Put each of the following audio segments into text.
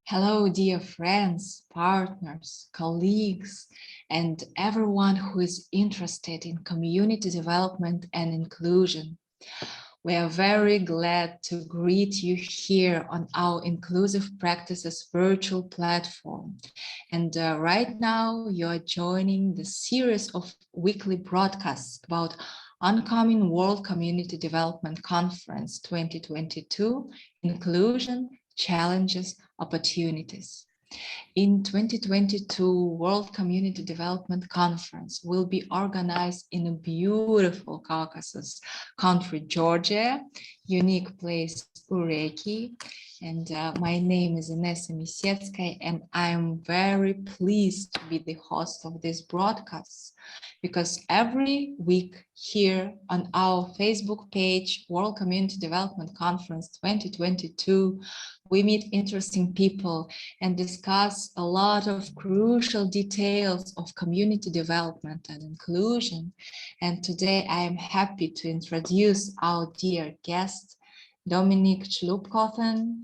Hello, dear friends, partners, colleagues, and everyone who is interested in community development and inclusion. We are very glad to greet you here on our Inclusive Practices virtual platform. And right now, you are joining the series of weekly broadcasts about Oncoming World Community Development Conference 2022, Inclusion, Challenges, Opportunities. In 2022, World Community Development Conference will be organized in a beautiful Caucasus country, Georgia, unique place, Ureki. And my name is Inessa Missetskaya, and I am very pleased to be the host of this broadcast because every week here on our Facebook page, World Community Development Conference 2022, we meet interesting people and discuss a lot of crucial details of community development and inclusion. And today I am happy to introduce our dear guest, Dominique Schlupkothen.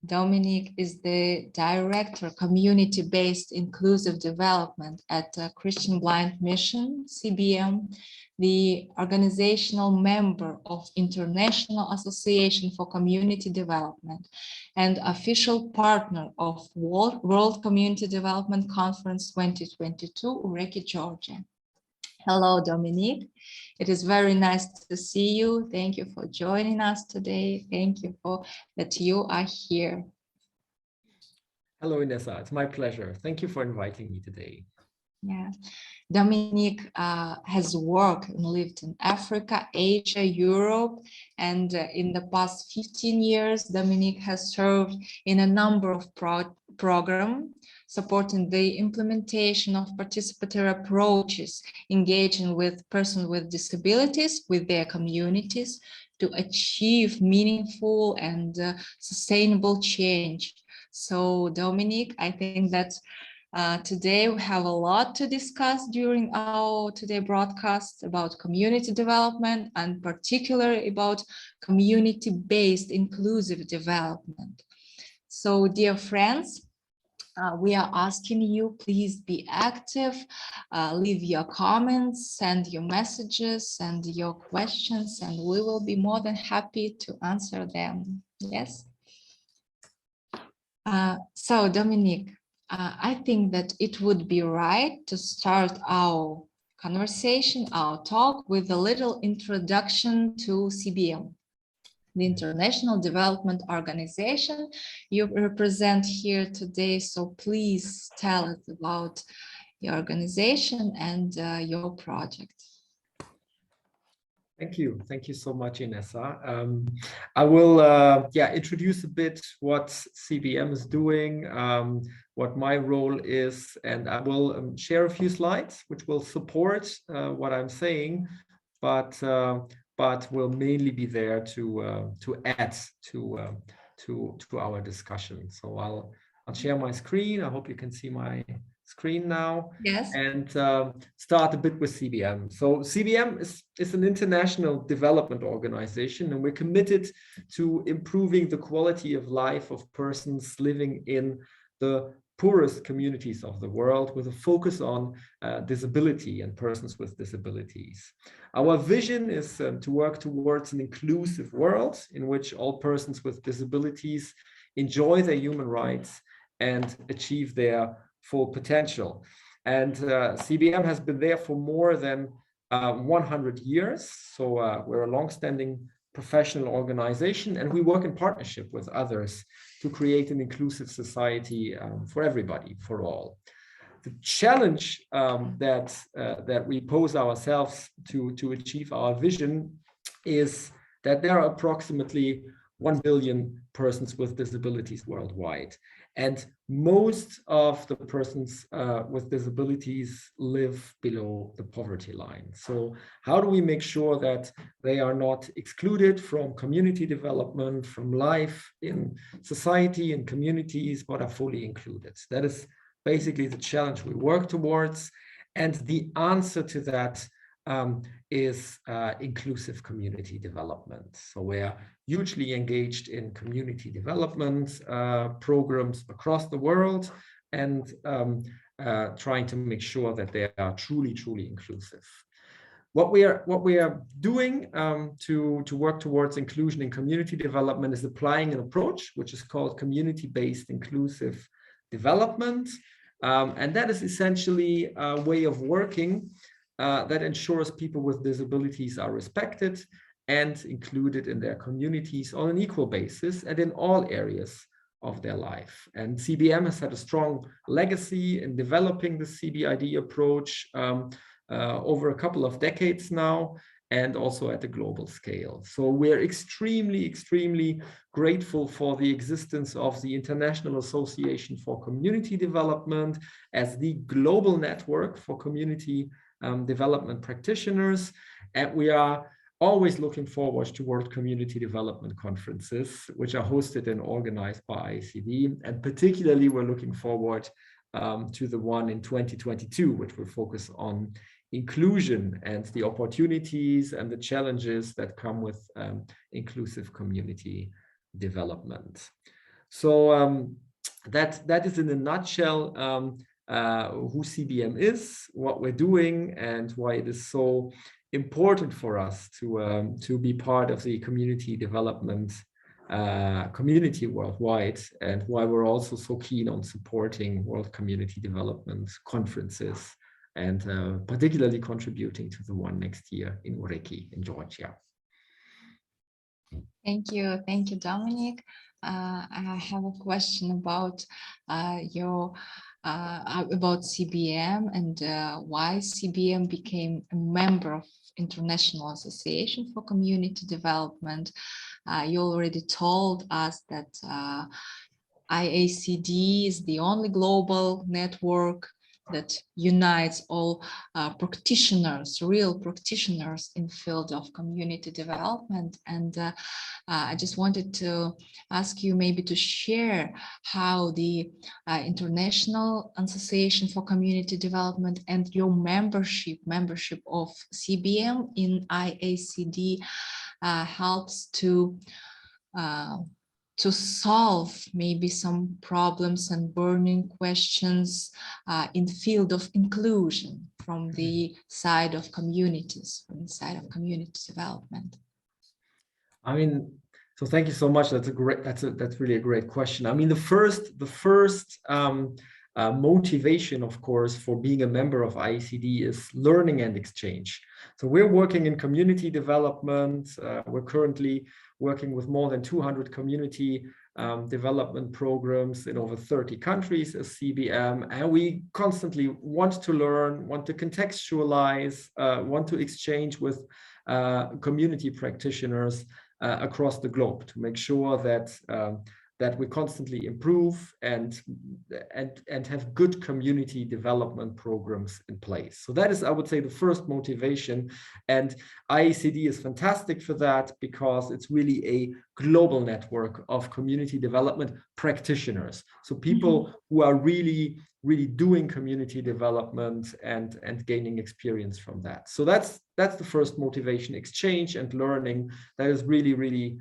Dominique is the Director, Community-Based Inclusive Development at Christian Blind Mission, CBM, the organizational member of International Association for Community Development, and official partner of World Community Development Conference 2022, Ureki, Georgia. Hello, Dominique. It is very nice to see you. Thank you for joining us today. Thank you for that you are here. Hello, Inessa. It's my pleasure. Thank you for inviting me today. Yeah, Dominique has worked and lived in Africa, Asia, Europe, and in the past 15 years, Dominique has served in a number of programs supporting the implementation of participatory approaches, engaging with persons with disabilities, with their communities, to achieve meaningful and sustainable change. So, Dominique, I think that today we have a lot to discuss during our today broadcast about community development and particularly about community-based inclusive development. So, dear friends, we are asking you, please be active, leave your comments, send your messages, send your questions, and we will be more than happy to answer them. Yes? So, Dominique, I think that it would be right to start our conversation, our talk, with a little introduction to CBM, the International Development Organization you represent here today. So please tell us about your organization and your project. Thank you. Thank you so much, Inessa. I will introduce a bit what CBM is doing, what my role is, and I will share a few slides which will support what I'm saying, but will mainly be there to add to our discussion. So I'll share my screen. I hope you can see my screen now. Yes. And start a bit with CBM. So CBM is an international development organization, and we're committed to improving the quality of life of persons living in the poorest communities of the world, with a focus on disability and persons with disabilities. Our vision is to work towards an inclusive world in which all persons with disabilities enjoy their human rights and achieve their full potential. And CBM has been there for more than 100 years. So we're a long-standing professional organization, and we work in partnership with others to create an inclusive society for everybody, for all. The challenge that we pose ourselves to achieve our vision is that there are approximately 1 billion persons with disabilities worldwide. And most of the persons with disabilities live below the poverty line. So how do we make sure that they are not excluded from community development, from life in society and communities, but are fully included? That is basically the challenge we work towards. And the answer to that is inclusive community development. So we're hugely engaged in community development programs across the world, and trying to make sure that they are truly, truly inclusive. What we are doing to work towards inclusion in community development is applying an approach which is called community-based inclusive development. And that is essentially a way of working that ensures people with disabilities are respected and included in their communities on an equal basis and in all areas of their life. And CBM has had a strong legacy in developing the CBID approach over a couple of decades now, and also at a global scale. So we're extremely, extremely grateful for the existence of the International Association for Community Development as the global network for community development practitioners. And we are always looking forward to World Community Development Conferences, which are hosted and organized by IACD. And particularly, we're looking forward to the one in 2022, which will focus on inclusion and the opportunities and the challenges that come with inclusive community development. So that is in a nutshell who CBM is, what we're doing, and why it is so important for us to be part of the community development community worldwide, and why we're also so keen on supporting World Community Development conferences, and particularly contributing to the one next year in Ureki in Georgia. Thank you, Dominique. I have a question about about CBM and why CBM became a member of International Association for Community Development. You already told us that IACD is the only global network that unites all practitioners, real practitioners in field of community development. And I just wanted to ask you maybe to share how the International Association for Community Development and your membership of CBM in IACD helps to solve maybe some problems and burning questions in field of inclusion from the side of communities, from the side of community development. I mean, so thank you so much. That's really a great question. I mean, the first motivation, of course, for being a member of IACD is learning and exchange. So we're working in community development. We're currently working with more than 200 community development programs in over 30 countries as CBM, and we constantly want to learn, want to contextualize, want to exchange with community practitioners across the globe to make sure that we constantly improve and have good community development programs in place. So that is, I would say, the first motivation. And IACD is fantastic for that because it's really a global network of community development practitioners. So people who are really doing community development and gaining experience from that. So that's the first motivation, exchange and learning. That is really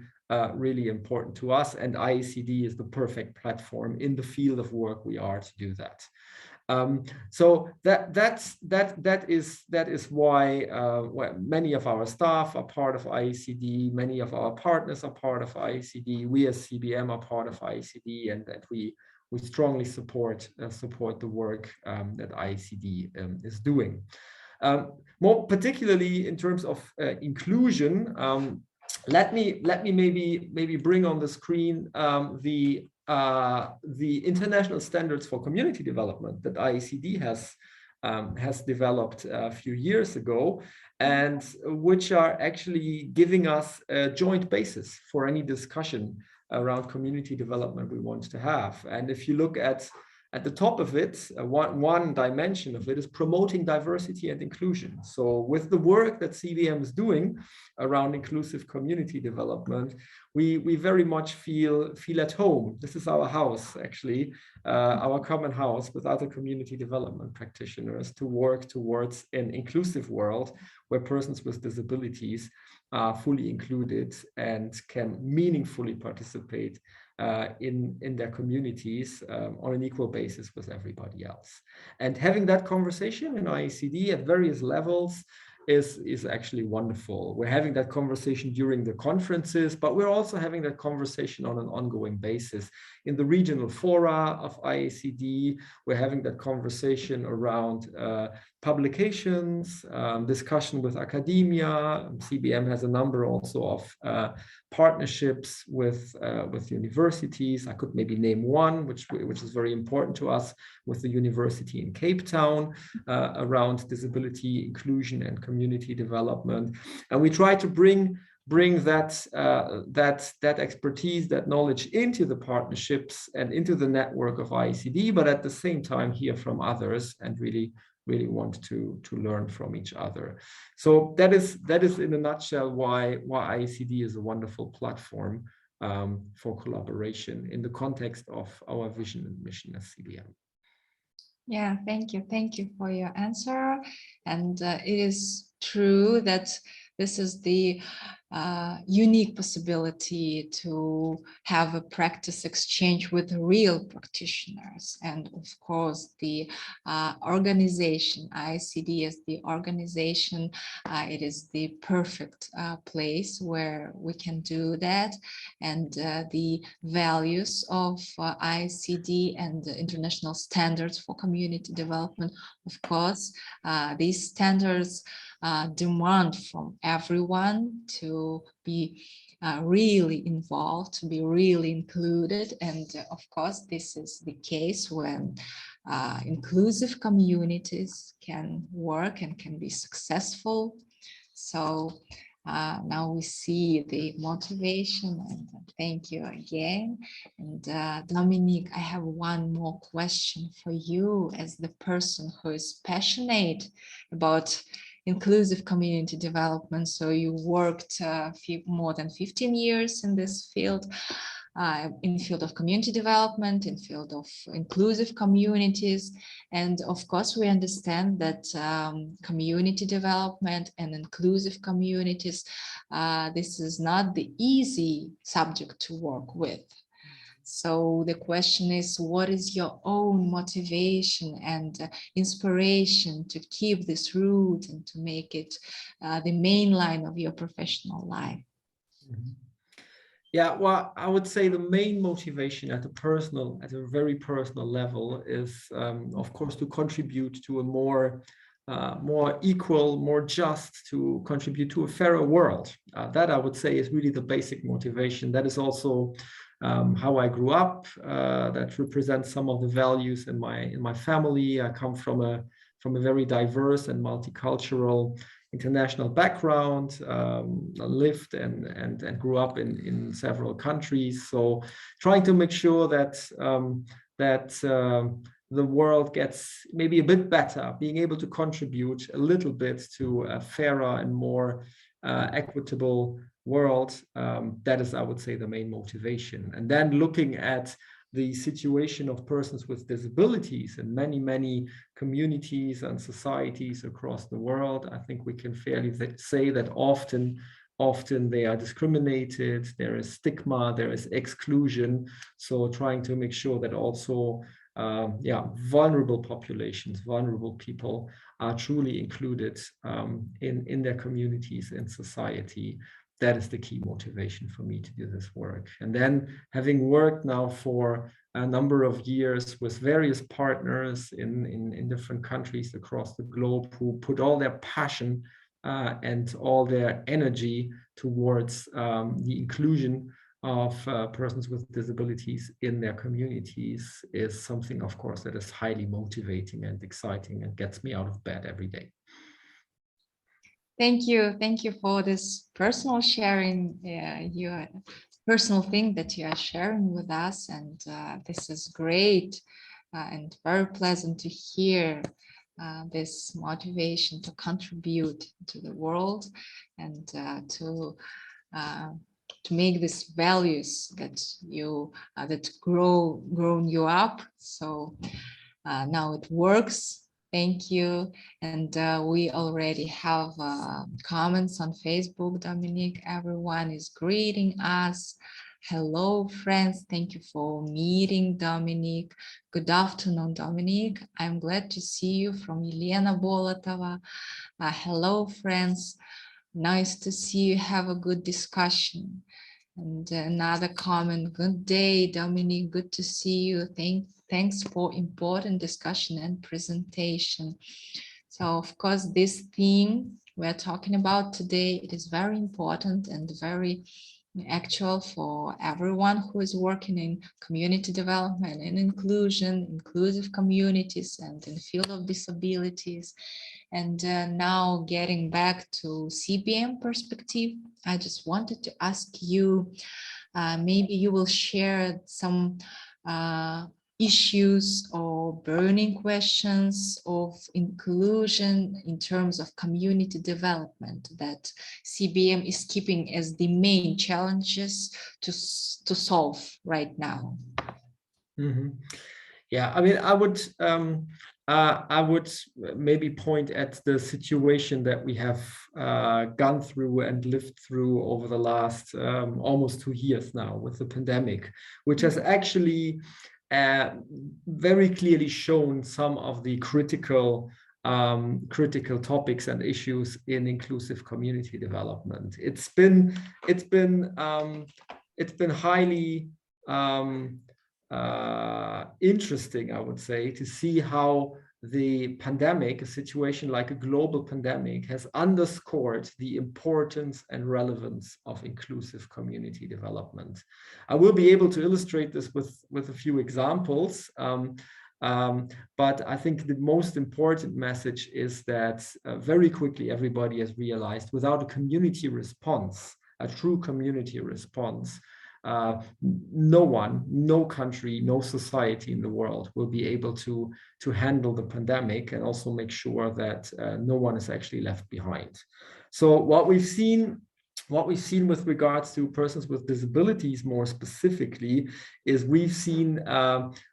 important to us, and IACD is the perfect platform in the field of work we are to do that. So that is why many of our staff are part of IACD, many of our partners are part of IACD, we as CBM are part of IACD, and that we strongly support the work that IACD is doing. More particularly in terms of inclusion, let me maybe bring on the screen the international standards for community development that IACD has developed a few years ago, and which are actually giving us a joint basis for any discussion around community development we want to have. And if you look at At the top of it, one dimension of it is promoting diversity and inclusion. So with the work that CBM is doing around inclusive community development, we very much feel at home. This is our house, actually, our common house with other community development practitioners to work towards an inclusive world where persons with disabilities are fully included and can meaningfully participate in their communities on an equal basis with everybody else. And having that conversation in IACD at various levels is actually wonderful. We're having that conversation during the conferences, but we're also having that conversation on an ongoing basis. In the regional fora of IACD, we're having that conversation around publications, discussion with academia. CBM has a number also of partnerships with universities. I could maybe name one, which is very important to us, with the university in Cape Town around disability inclusion and community development. And we try to bring that expertise, that knowledge into the partnerships and into the network of IACD, but at the same time hear from others and really want to learn from each other. So that is in a nutshell why IACD is a wonderful platform for collaboration in the context of our vision and mission as CBM. Yeah, thank you for your answer. And it is true that this is the unique possibility to have a practice exchange with real practitioners. And of course, the organization, IACD as the organization, it is the perfect place where we can do that. And the values of IACD and the international standards for community development, of course, these standards demand from everyone to be really involved, to be really included. And of course, this is the case when inclusive communities can work and can be successful. So now we see the motivation, and thank you again. And Dominique, I have one more question for you as the person who is passionate about inclusive community development. So you worked more than 15 years in this field, in field of community development, in field of inclusive communities. And of course, we understand that community development and inclusive communities, this is not the easy subject to work with. So the question is, what is your own motivation and inspiration to keep this route and to make it the main line of your professional life? Yeah, well, I would say the main motivation at a very personal level is, of course, to contribute to a more equal, more just, to contribute to a fairer world. That I would say is really the basic motivation. That is also how I grew up. That represents some of the values in my family. I come from a very diverse and multicultural international background. Lived and grew up in several countries. So trying to make sure that the world gets maybe a bit better, being able to contribute a little bit to a fairer and more equitable world. That is, I would say, the main motivation. And then looking at the situation of persons with disabilities in many communities and societies across the world, I think we can fairly say that often they are discriminated, there is stigma, there is exclusion. So trying to make sure that also vulnerable populations, vulnerable people are truly included in their communities and society. That is the key motivation for me to do this work. And then, having worked now for a number of years with various partners in different countries across the globe who put all their passion and all their energy towards the inclusion of persons with disabilities in their communities, is something, of course, that is highly motivating and exciting and gets me out of bed every day. Thank you for this personal sharing, your personal thing that you are sharing with us, and this is great and very pleasant to hear this motivation to contribute to the world and to make these values that you that grown you up. So now it works. Thank you. And we already have comments on Facebook, Dominique. Everyone is greeting us. Hello, friends. Thank you for meeting, Dominique. Good afternoon, Dominique. I'm glad to see you from Elena Bolotova. Hello, friends. Nice to see you. Have a good discussion. And another comment. Good day, Dominique. Good to see you. Thanks for important discussion and presentation. So, of course, this theme we're talking about today, it is very important and very actual for everyone who is working in community development and inclusion, inclusive communities, and in the field of disabilities. And now getting back to CBM perspective, I just wanted to ask you, maybe you will share some issues or burning questions of inclusion in terms of community development that CBM is keeping as the main challenges to solve right now. Mm-hmm. Yeah, I mean, I would maybe point at the situation that we have gone through and lived through over the last almost 2 years now with the pandemic, which has actually very clearly shown some of the critical topics and issues in inclusive community development. It's been highly interesting, I would say, to see how the pandemic, a situation like a global pandemic, has underscored the importance and relevance of inclusive community development. I will be able to illustrate this with a few examples, but I think the most important message is that very quickly everybody has realized without a community response, a true community response, no one, no country, no society in the world will be able to handle the pandemic and also make sure that no one is actually left behind. So what we've seen with regards to persons with disabilities more specifically is we've seen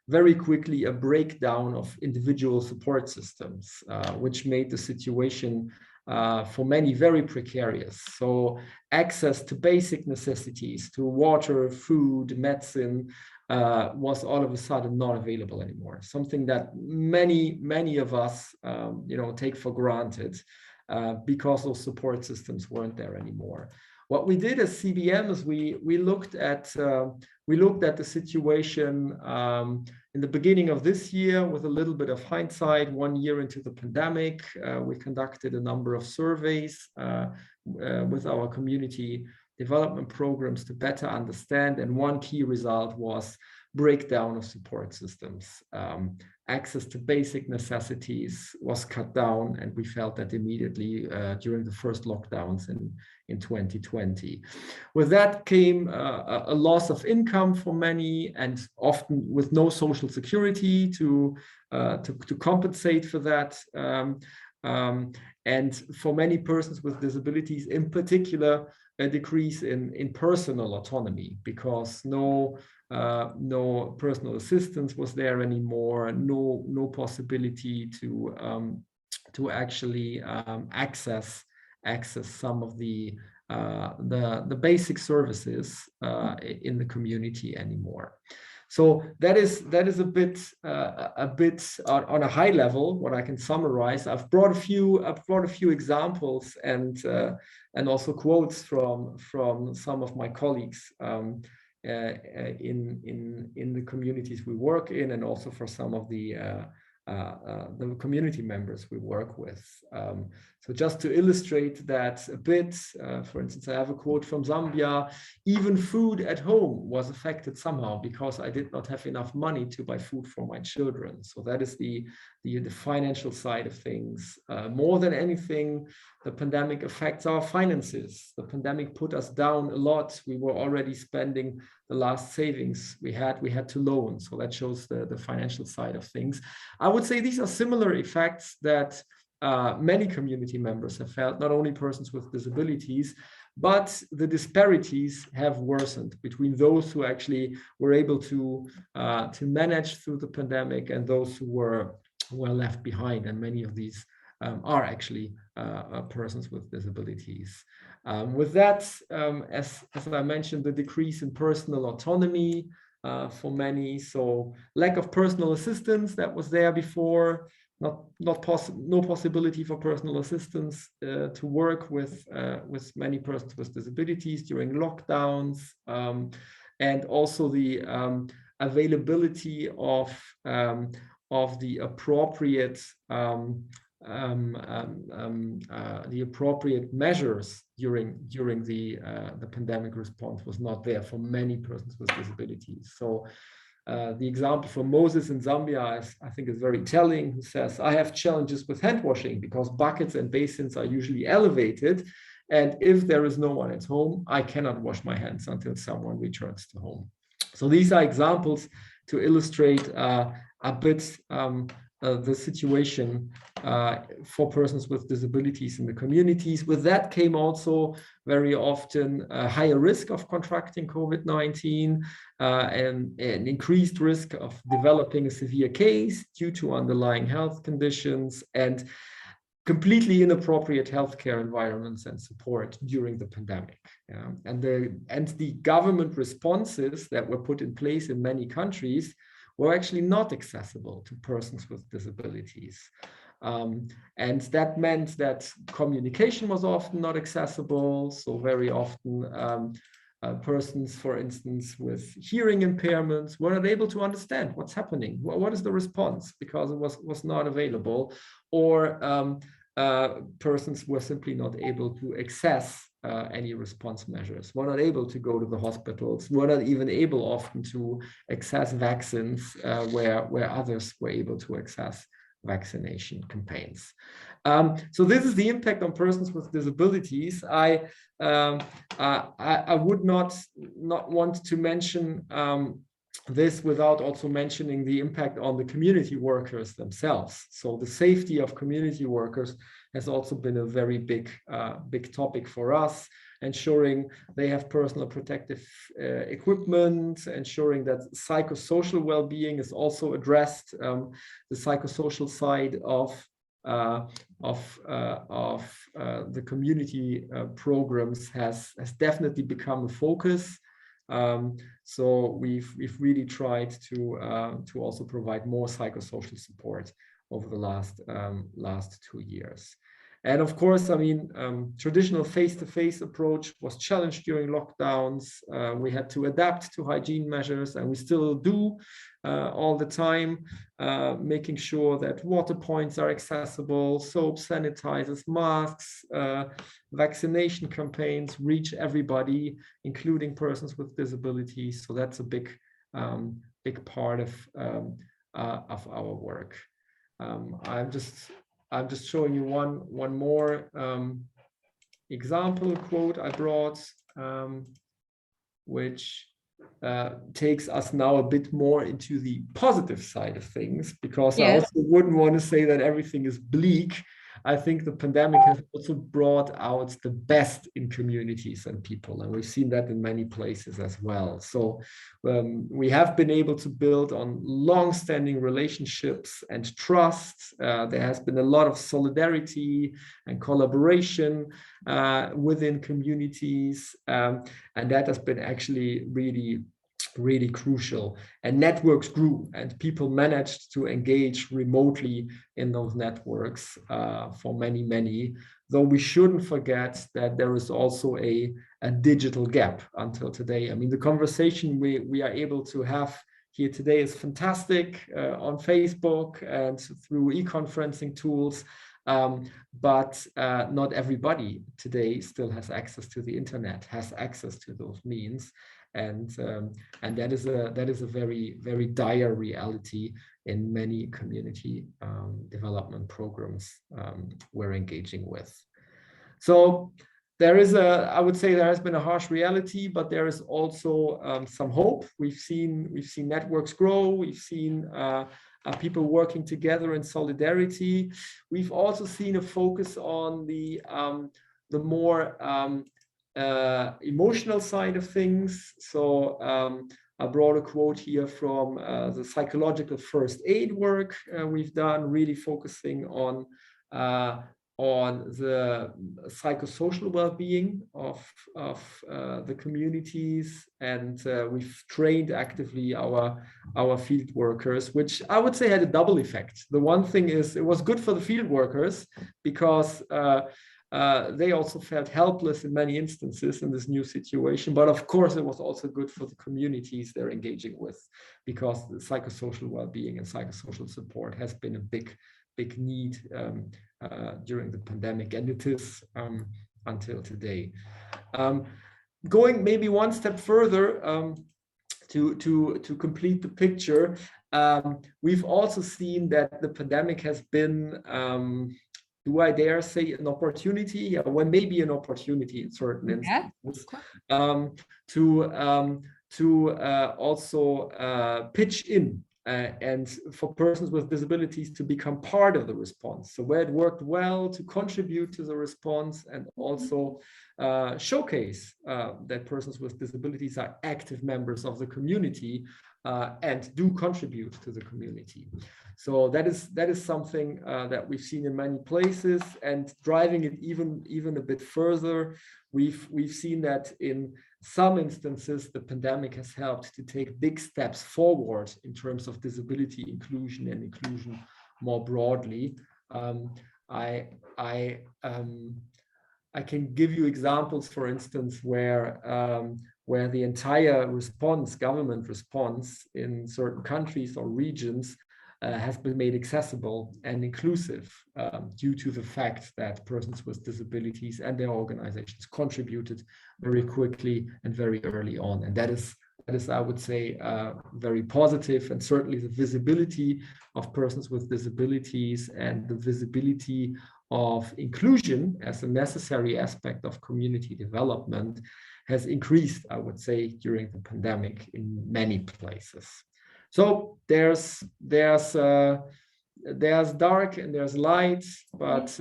very quickly a breakdown of individual support systems, which made the situation for many very precarious. So access to basic necessities, to water, food, medicine, was all of a sudden not available anymore. Something that many of us, take for granted because those support systems weren't there anymore. What we did as CBM is we looked at the situation in the beginning of this year with a little bit of hindsight. 1 year into the pandemic, we conducted a number of surveys with our community development programs to better understand. And one key result was breakdown of support systems. Access to basic necessities was cut down, and we felt that immediately during the first lockdowns in 2020. With that came a loss of income for many, and often with no social security to compensate for that. And for many persons with disabilities, in particular, a decrease in personal autonomy, because no personal assistance was there anymore, no possibility to actually access some of the basic services in the community anymore. So that is a bit on a high level what I can summarize. I've brought a few examples and also quotes from some of my colleagues in the communities we work in, and also for some of the community members we work with. So just to illustrate that a bit, for instance, I have a quote from Zambia: "Even food at home was affected somehow because I did not have enough money to buy food for my children." So that is the financial side of things. More than anything, the pandemic affects our finances. The pandemic put us down a lot. We were already spending the last savings we had to loan. So that shows the financial side of things. I would say these are similar effects that many community members have felt, not only persons with disabilities, but the disparities have worsened between those who actually were able to manage through the pandemic and those who were left behind. And many of these are actually persons with disabilities. With that, as I mentioned, the decrease in personal autonomy for many, so lack of personal assistance that was there before, no possibility for personal assistance to work with many persons with disabilities during lockdowns, and also the availability of the appropriate measures during the pandemic response was not there for many persons with disabilities. So the example from Moses in Zambia, I think, is very telling, who says, I have challenges with hand washing because buckets and basins are usually elevated. And if there is no one at home, I cannot wash my hands until someone returns to home. So these are examples to illustrate a bit the situation for persons with disabilities in the communities. With that came also very often a higher risk of contracting COVID-19 and an increased risk of developing a severe case due to underlying health conditions and completely inappropriate healthcare environments and support during the pandemic. And the government responses that were put in place in many countries were actually not accessible to persons with disabilities. And that meant that communication was often not accessible. So very often persons, for instance, with hearing impairments were not able to understand what's happening. What is the response? Because it was not available. Or persons were simply not able to access any response measures, were not able to go to the hospitals, were not even able often to access vaccines where others were able to access vaccination campaigns. So this is the impact on persons with disabilities. I would not want to mention this without also mentioning the impact on the community workers themselves. So the safety of community workers has also been a very big topic for us, ensuring they have personal protective equipment, ensuring that psychosocial well-being is also addressed. The psychosocial side of the community programs has definitely become a focus. So we've really tried to also provide more psychosocial support over the last 2 years. And of course, I mean, traditional face-to-face approach was challenged during lockdowns. We had to adapt to hygiene measures, and we still do all the time, making sure that water points are accessible, soap, sanitizers, masks, vaccination campaigns reach everybody, including persons with disabilities. So that's a big part of our work. I'm just showing you one more example quote I brought, which takes us now a bit more into the positive side of things, because I also wouldn't want to say that everything is bleak. I think the pandemic has also brought out the best in communities and people, and we've seen that in many places as well. So we have been able to build on long-standing relationships and trust. There has been a lot of solidarity and collaboration within communities, and that has been actually really crucial. And networks grew, and people managed to engage remotely in those networks for many, though we shouldn't forget that there is also a digital gap until today. I mean, the conversation we are able to have here today is fantastic on Facebook and through e-conferencing tools, but not everybody today still has access to the internet, has access to those means. And that is a very dire reality in many community development programs we're engaging with. So there is I would say there has been a harsh reality, but there is also some hope. We've seen networks grow. We've seen people working together in solidarity. We've also seen a focus on the more emotional side of things. So I brought a quote here from the psychological first aid work we've done, really focusing on the psychosocial well-being of the communities, and we've trained actively our field workers, which I would say had a double effect. The one thing is it was good for the field workers because they also felt helpless in many instances in this new situation, but of course it was also good for the communities they're engaging with, because the psychosocial well-being and psychosocial support has been a big need during the pandemic, and it is until today. Going maybe one step further to complete the picture, we've also seen that the pandemic has been, do I dare say, an opportunity? Yeah, well, maybe an opportunity in certain instances, to also pitch in and for persons with disabilities to become part of the response. So where it worked well, to contribute to the response, and also showcase that persons with disabilities are active members of the community and do contribute to the community. So that is something that we've seen in many places, and driving it even a bit further, we've seen that in some instances the pandemic has helped to take big steps forward in terms of disability inclusion and inclusion more broadly. I can give you examples, for instance, where the entire government response in certain countries or regions has been made accessible and inclusive due to the fact that persons with disabilities and their organizations contributed very quickly and very early on. And that is, I would say, very positive, and certainly the visibility of persons with disabilities and the visibility of inclusion as a necessary aspect of community development has increased, I would say, during the pandemic in many places. So there's dark and there's light, but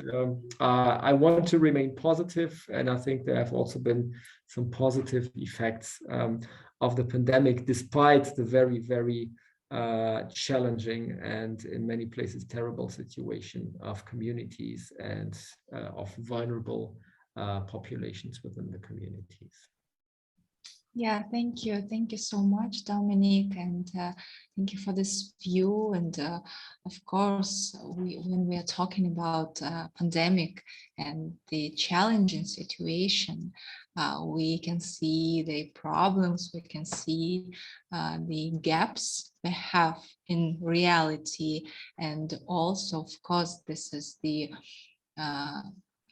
I want to remain positive, and I think there have also been some positive effects of the pandemic, despite the very, very challenging and in many places terrible situation of communities and of vulnerable populations within the communities. Yeah, thank you. Thank you so much, Dominique, and thank you for this view. And of course, when we are talking about pandemic and the challenging situation, we can see the problems, we can see the gaps we have in reality, and also, of course, this is the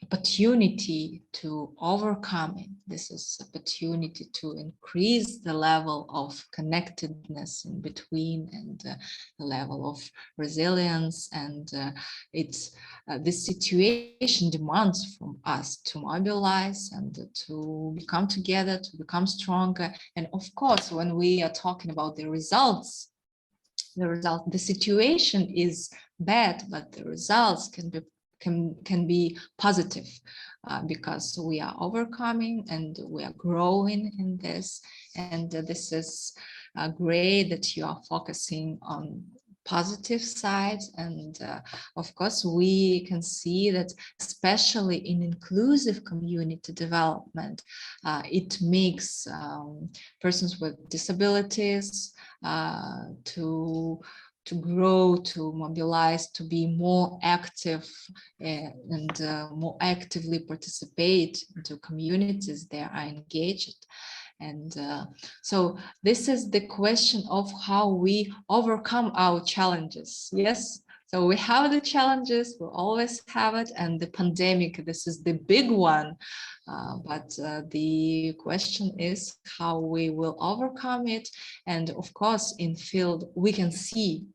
opportunity to overcome it. This is opportunity to increase the level of connectedness in between, and the level of resilience. And this situation demands from us to mobilize and to become together, to become stronger. And of course, when we are talking about the results, the situation is bad, but the results can be positive because we are overcoming and we are growing in this. And this is great that you are focusing on positive sides. And of course, we can see that especially in inclusive community development, it makes persons with disabilities to grow, to mobilize, to be more active and more actively participate into communities they are engaged. And so this is the question of how we overcome our challenges. Yes, so we have the challenges, we always have it, and the pandemic, this is the big one. But the question is how we will overcome it. And of course, in field, we can see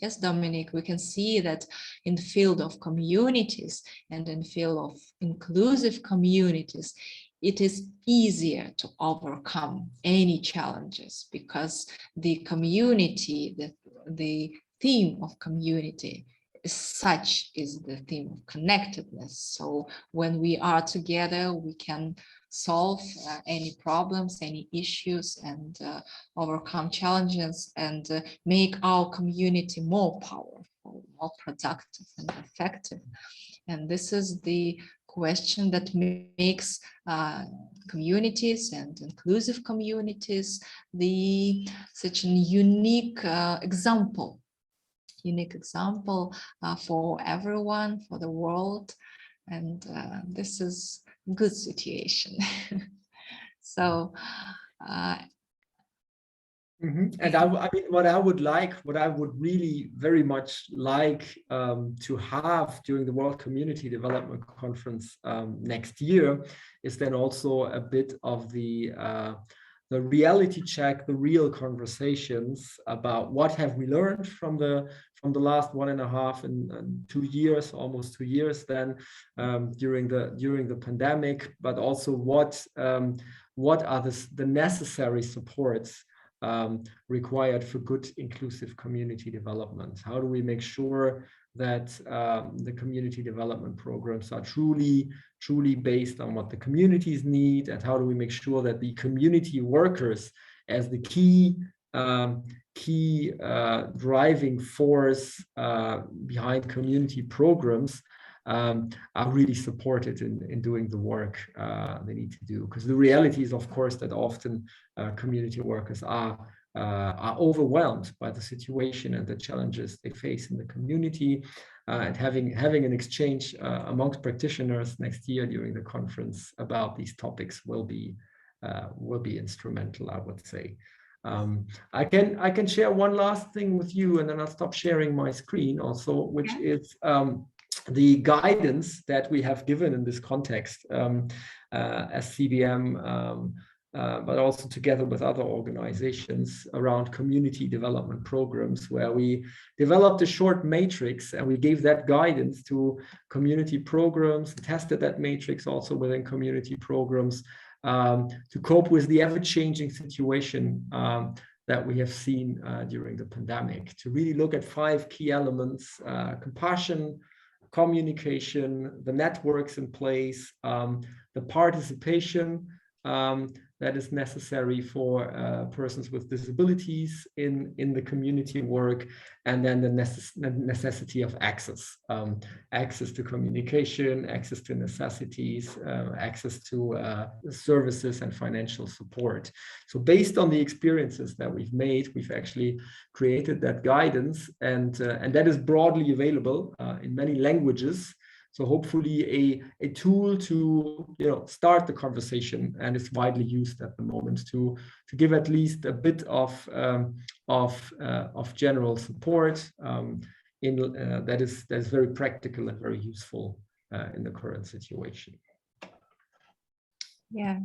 Yes, Dominique, we can see that in the field of communities and in the field of inclusive communities, it is easier to overcome any challenges because the community, the theme of community such is the theme of connectedness. So when we are together, we can solve any problems, any issues, and overcome challenges, and make our community more powerful, more productive and effective. And this is the question that makes communities and inclusive communities such a unique example for everyone, for the world. And this is a good situation. So and I mean, what I would really very much like to have during the World Community Development Conference next year is then also a bit of the reality check, the real conversations about what have we learned from the last 1.5 and 2 years, almost 2 years then during the pandemic, but also what are the necessary supports required for good inclusive community development. How do we make sure that the community development programs are truly based on what the communities need, and how do we make sure that the community workers as the key driving force behind community programs are really supported in doing the work they need to do. Because the reality is, of course, that often community workers are overwhelmed by the situation and the challenges they face in the community. And having an exchange amongst practitioners next year during the conference about these topics will be instrumental, I would say. I can share one last thing with you, and then I'll stop sharing my screen also, which is the guidance that we have given in this context as CBM, but also together with other organizations around community development programs, where we developed a short matrix and we gave that guidance to community programs, tested that matrix also within community programs to cope with the ever-changing situation that we have seen during the pandemic, to really look at 5 key elements: compassion, communication, the networks in place, the participation that is necessary for persons with disabilities in the community work, and then the necessity of access, access to communication, access to necessities, access to services and financial support. So based on the experiences that we've made, we've actually created that guidance, and that is broadly available in many languages. So hopefully a tool to start the conversation, and it's widely used at the moment to give at least a bit of general support that is very practical and very useful in the current situation. Yeah,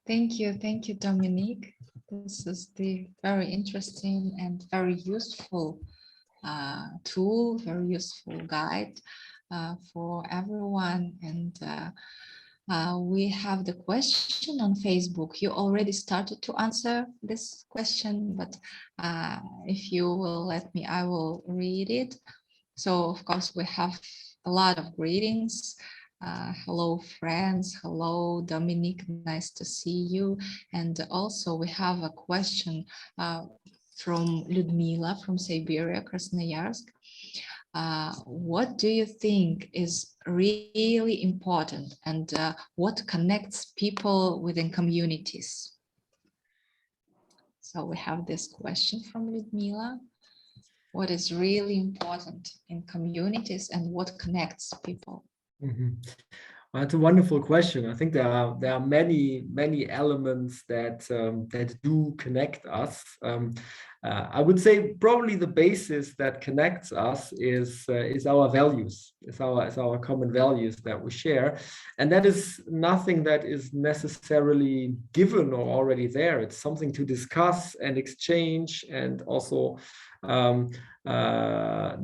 thank you, Dominique. This is the very interesting and very useful tool, very useful guide for everyone. And we have the question on Facebook. You already started to answer this question, but if you will let me, I will read it. So of course we have a lot of greetings. Hello friends, hello Dominique, nice to see you. And also we have a question from Ludmila from Siberia, Krasnoyarsk. What do you think is really important, and what connects people within communities? So we have this question from Ludmila. What is really important in communities and what connects people? Mm-hmm. That's a wonderful question. I think there are many elements that do connect us. I would say probably the basis that connects us is our values, is our common values that we share, and that is nothing that is necessarily given or already there. It's something to discuss and exchange and also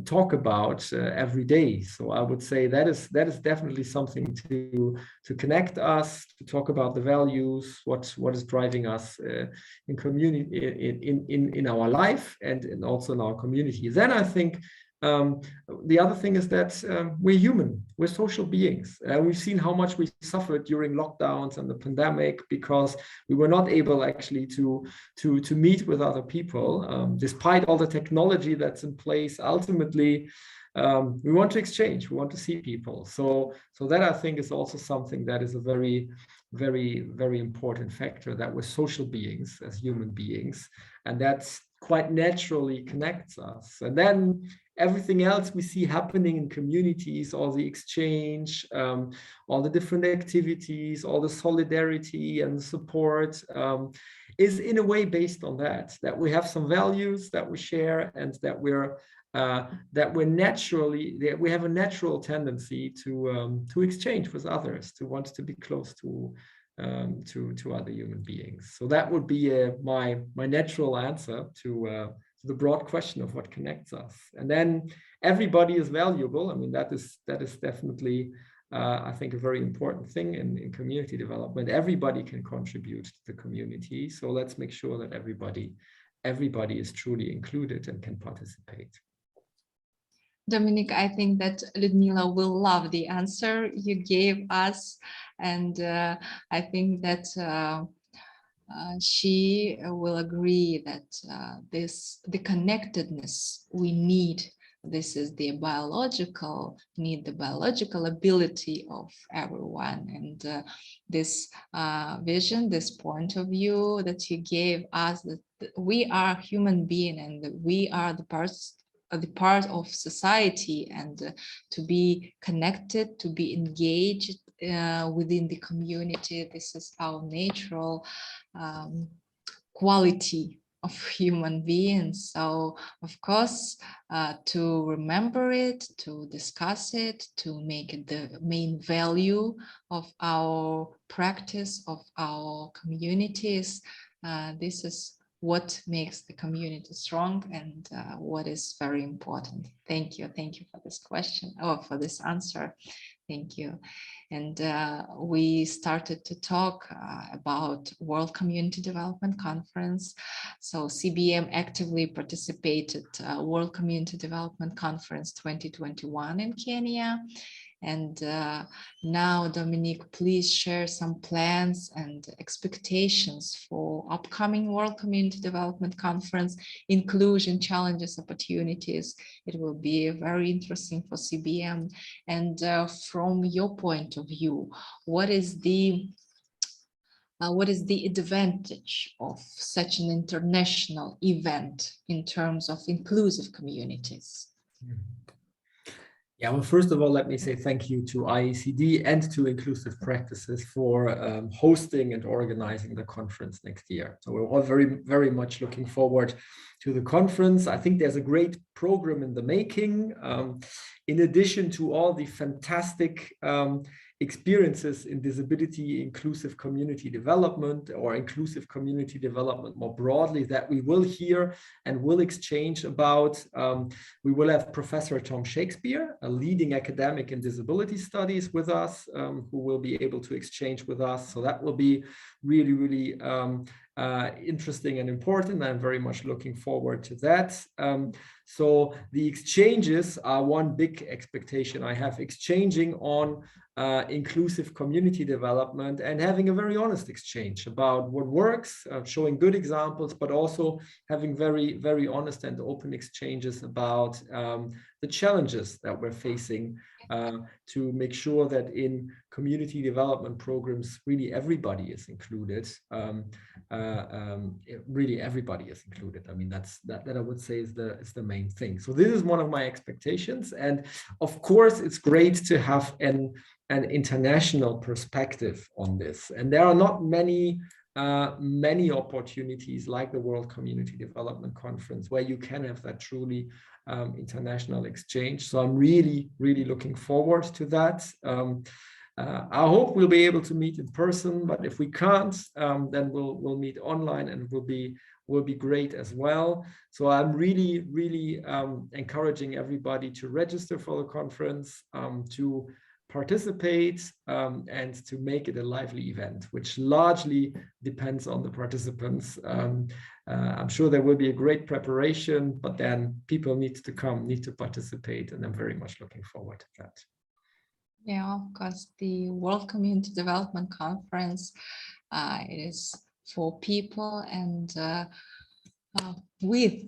talk about every day. So I would say that is definitely something to connect us, to talk about the values, what is driving us in community, in our life and also in our community. Then I think the other thing is that we're human, we're social beings. We've seen how much we suffered during lockdowns and the pandemic because we were not able actually to meet with other people. Despite all the technology that's in place, ultimately, we want to exchange, we want to see people. So that I think is also something that is a very, very, very important factor, that we're social beings as human beings, and that's quite naturally connects us. And then everything else we see happening in communities, all the exchange, all the different activities, all the solidarity and support, is in a way based on that we have some values that we share, and that we have a natural tendency to exchange with others, to want to be close to other human beings. So that would be my natural answer to the broad question of what connects us. And then everybody is valuable. I mean, that is definitely I think a very important thing in community development. Everybody can contribute to the community, so let's make sure that everybody is truly included and can participate. Dominique, I think that Ludmila will love the answer you gave us, and I think that she will agree that the connectedness we need, this is the biological need, the biological ability of everyone, and this vision, this point of view that you gave us, that we are human being and that we are the part of society, and to be connected, to be engaged within the community. This is our natural quality of human beings. So of course, to remember it, to discuss it, to make it the main value of our practice, of our communities, this is what makes the community strong, and what is very important. Thank you for this question, or for this answer. Thank you. And we started to talk about World Community Development Conference. So CBM actively participated World Community Development Conference 2021 in Kenya. And now, Dominique, please share some plans and expectations for upcoming World Community Development Conference, inclusion, challenges, opportunities. It will be very interesting for CBM. And from your point of view, what is the advantage of such an international event in terms of inclusive communities? Yeah, well, first of all, let me say thank you to IACD and to Inclusive Practices for hosting and organizing the conference next year. So we're all very, very much looking forward to the conference. I think there's a great program in the making. In addition to all the fantastic experiences in disability inclusive community development, or inclusive community development more broadly, that we will hear and will exchange about. We will have Professor Tom Shakespeare, a leading academic in disability studies, with us, who will be able to exchange with us. So that will be really, really interesting and important. I'm very much looking forward to that. So the exchanges are one big expectation I have, exchanging on inclusive community development and having a very honest exchange about what works, showing good examples, but also having very, very honest and open exchanges about the challenges that we're facing to make sure that in community development programs, really everybody is included. Really everybody is included. I mean, that I would say is the main thing. So this is one of my expectations. And of course, it's great to have an international perspective on this. And there are not many many opportunities like the World Community Development Conference, where you can have that truly international exchange. So I'm really, really looking forward to that. I hope we'll be able to meet in person, but if we can't, then we'll meet online, and it will be great as well. So I'm really, really encouraging everybody to register for the conference, to participate, and to make it a lively event, which largely depends on the participants. I'm sure there will be a great preparation, but then people need to come, need to participate, and I'm very much looking forward to that. Yeah, of course, the World Community Development Conference, it is for people and with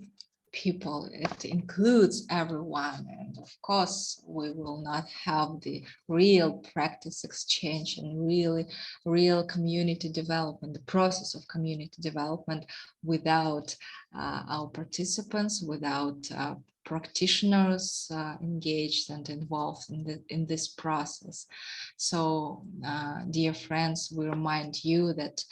people. It includes everyone, and of course we will not have the real practice exchange and real community development, the process of community development, without our participants, without practitioners engaged and involved in this process. So dear friends, we remind you that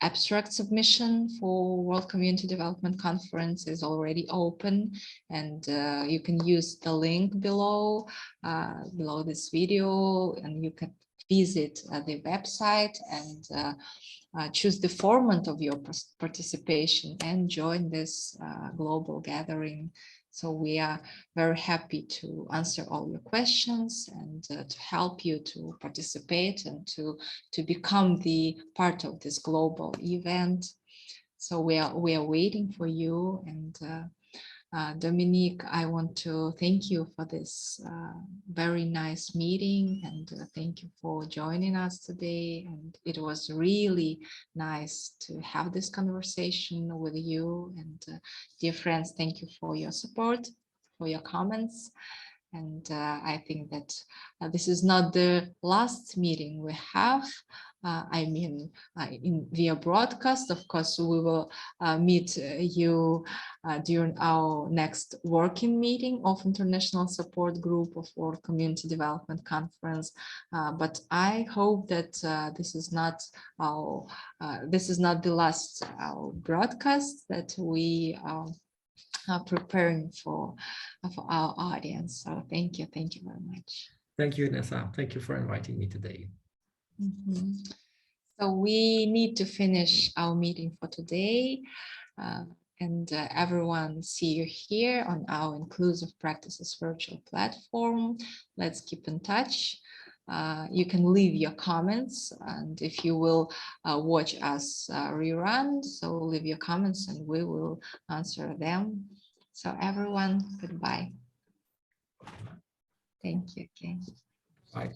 abstract submission for World Community Development Conference is already open, and you can use the link below this video, and you can visit the website and choose the format of your participation and join this global gathering. So we are very happy to answer all your questions and to help you to participate and to become the part of this global event. So we are waiting for you. And Dominique, I want to thank you for this very nice meeting, and thank you for joining us today. And it was really nice to have this conversation with you. And dear friends, thank you for your support, for your comments. And I think that this is not the last meeting we have. I mean, via broadcast. Of course, we will meet you during our next working meeting of International Support Group of World Community Development Conference. But I hope that this is not the last broadcast that we are preparing for our audience. So thank you very much. Thank you, Inessa. Thank you for inviting me today. Mm-hmm. So we need to finish our meeting for today, and everyone, see you here on our Inclusive Practices virtual platform. Let's keep in touch. You can leave your comments, and if you will watch us rerun, so leave your comments and we will answer them. So everyone, goodbye. Thank you again. Bye.